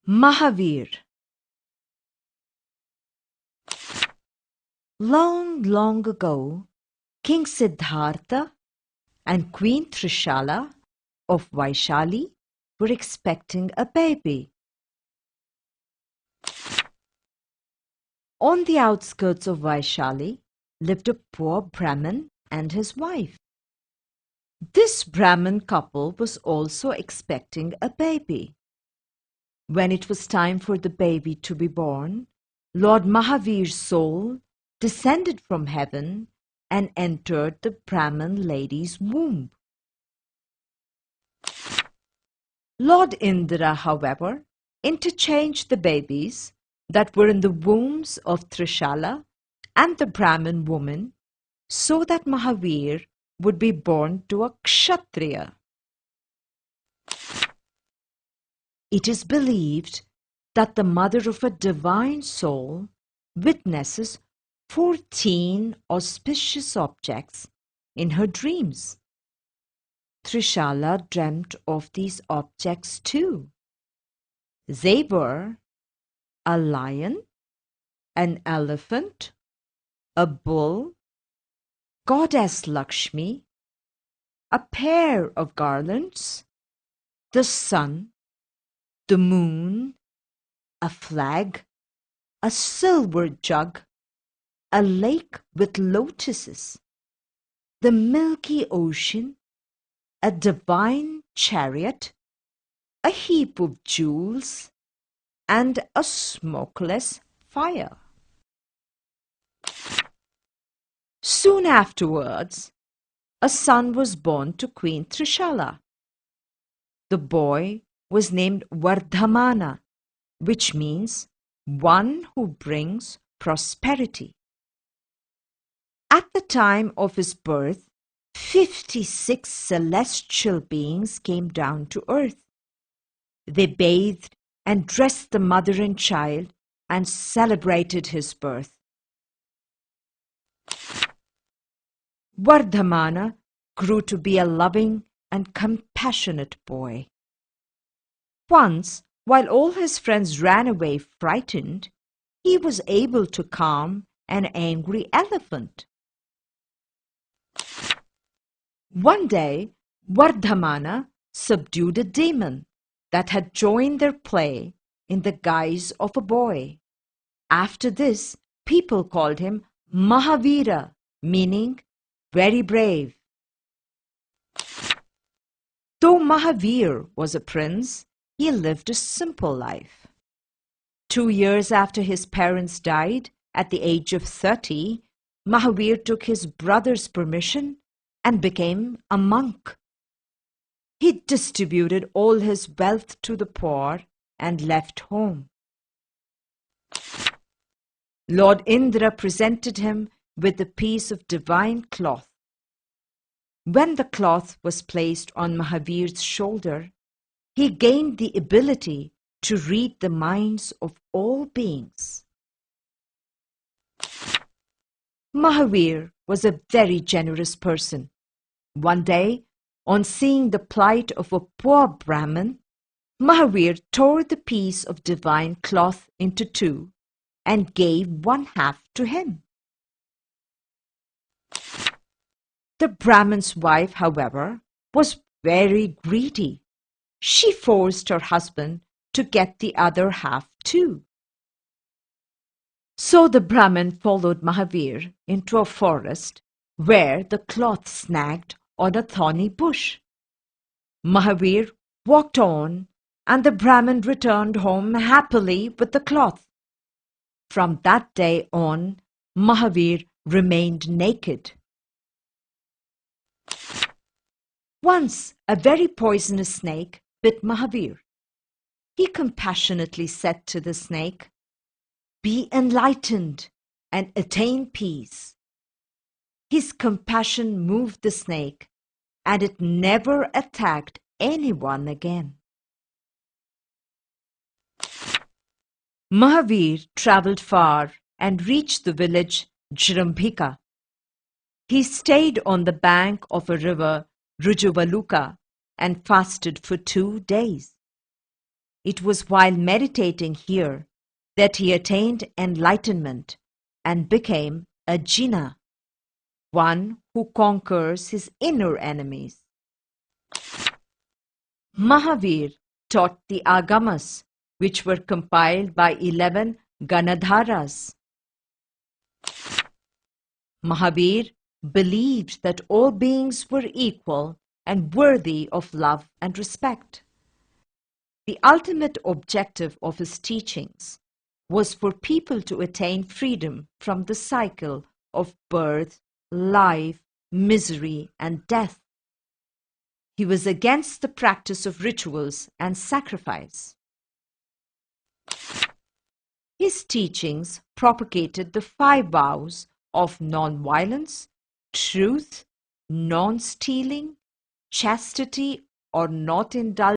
Mahavir. Long, long ago, King Siddhartha and Queen Trishala of Vaishali were expecting a baby. On the outskirts of Vaishali lived a poor Brahmin and his wife. This Brahmin couple was also expecting a baby. When it was time for the baby to be born, Lord Mahavir's soul descended from heaven and entered the Brahmin lady's womb. Lord Indra, however, interchanged the babies that were in the wombs of Trishala and the Brahmin woman so that Mahavir would be born to a Kshatriya. It is believed that the mother of a divine soul witnesses 14 auspicious objects in her dreams. Trishala dreamt of these objects too. They were a lion, an elephant, a bull, Goddess Lakshmi, a pair of garlands, the sun, the moon, a flag, a silver jug, a lake with lotuses, the milky ocean, a divine chariot, a heap of jewels, and a smokeless fire. Soon afterwards, a son was born to Queen Trishala. The boy was named Vardhamana, which means one who brings prosperity. At the time of his birth, 56 celestial beings came down to earth. They bathed and dressed the mother and child and celebrated his birth. Vardhamana grew to be a loving and compassionate boy. Once, while all his friends ran away frightened, he was able to calm an angry elephant. One day, Vardhamana subdued a demon that had joined their play in the guise of a boy. After this, people called him Mahavira, meaning very brave. Though Mahavir was a prince, he lived a simple life. 2 years after his parents died, at the age of 30, Mahavir took his brother's permission and became a monk. He distributed all his wealth to the poor and left home. Lord Indra presented him with a piece of divine cloth. When the cloth was placed on Mahavir's shoulder, he gained the ability to read the minds of all beings. Mahavir was a very generous person. One day, on seeing the plight of a poor Brahmin, Mahavir tore the piece of divine cloth into two and gave one half to him. The Brahmin's wife, however, was very greedy. She forced her husband to get the other half too. So the Brahmin followed Mahavir into a forest where the cloth snagged on a thorny bush. Mahavir walked on and the Brahmin returned home happily with the cloth. From that day on, Mahavir remained naked. Once a very poisonous snake bit Mahavir. He compassionately said to the snake, "Be enlightened and attain peace." His compassion moved the snake, and it never attacked anyone again. Mahavir travelled far and reached the village Jrambhika. He stayed on the bank of a river, Rujuvaluka, and fasted for 2 days. It was while meditating here that he attained enlightenment and became a jinnah, one who conquers his inner enemies. Mahavir taught the agamas, which were compiled by 11 Ganadharas. Mahavir believed that all beings were equal and worthy of love and respect. The ultimate objective of his teachings was for people to attain freedom from the cycle of birth, life, misery, and death. He was against the practice of rituals and sacrifice. His teachings propagated the 5 vows of non-violence, truth, non-stealing, chastity or not indulgence,